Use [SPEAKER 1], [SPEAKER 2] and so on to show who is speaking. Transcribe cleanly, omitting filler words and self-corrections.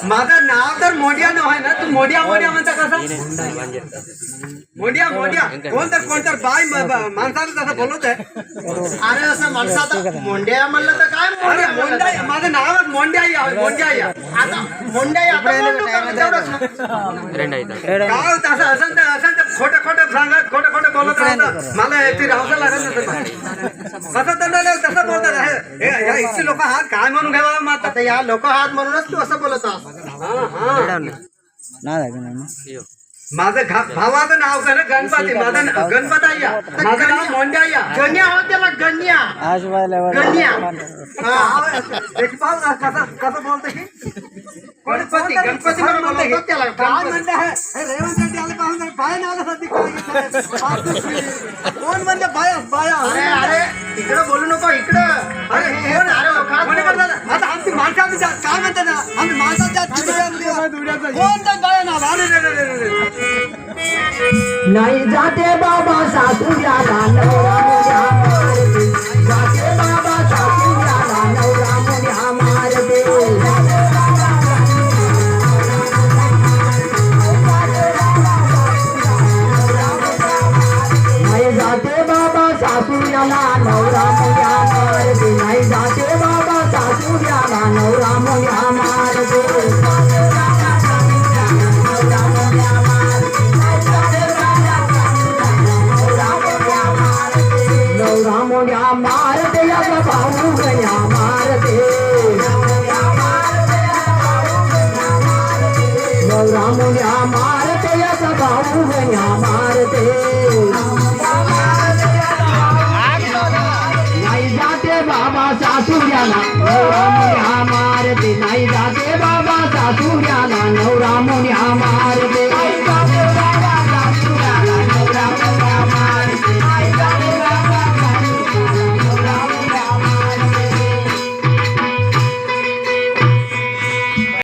[SPEAKER 1] माझं नाव तर मोडिया नाव आहे ना, तू मोडिया मोडिया म्हणता कसं? मोडिया मोडिया कोणतर बाय माणसाला तसं बोलत आहे.
[SPEAKER 2] अरे असं माणसाचा मोंड्या म्हणलं तर काय
[SPEAKER 1] अरे मोंड्या, माझं नावच मोंड्या आहे, मोंड्या आहे.
[SPEAKER 2] आता मोंड्या
[SPEAKER 1] काय तसं असं तर खोटं सांगत खोटं बोलत राहतं. मला ते राहता लागत कसं तसं बोलतात. इतकी लोक हात काय म्हणून घ्यावा मग
[SPEAKER 2] आता या लोक हात म्हणूनच तू असं बोलत आहात.
[SPEAKER 1] माझं भावाचं नाव का ना गणपती, माझं गणपत आहे, माझं नाव मोंड्या आहे.
[SPEAKER 2] गण्या होत त्याला गण्या गण्या
[SPEAKER 1] कसं बोलते
[SPEAKER 2] गणपती गणपती म्हणून बोलतात त्याला.
[SPEAKER 1] काय म्हणलं आहे रेवंत रेड्डी आले पाहून बाया नावासाठी कोण म्हणलं बाया बाया?
[SPEAKER 2] अरे अरे इकडं बोलू नको इकडं.
[SPEAKER 1] अरे हे कोणी म्हणलं? आता आमची माणसं आम्ही काय म्हणतात ना, आम्ही माणसाच्या कोणत्या बाया नाव? अरे
[SPEAKER 3] नाही जाते बाबा सासुऱ्याला नवरा मुल्या मारते, जाते बाबा सासुऱ्याला नवरा मुल्या मारते. नाही जाते बाबा सासुऱ्याला नवरा मुल्या मारते, नाही जाते बाबा सासुऱ्याला नवरा मुल्या मारते. नवरा मुल्या मारते या भाऊ गण्या मारते, नवरा मुल्या मारते या भाऊ गण्या मारते.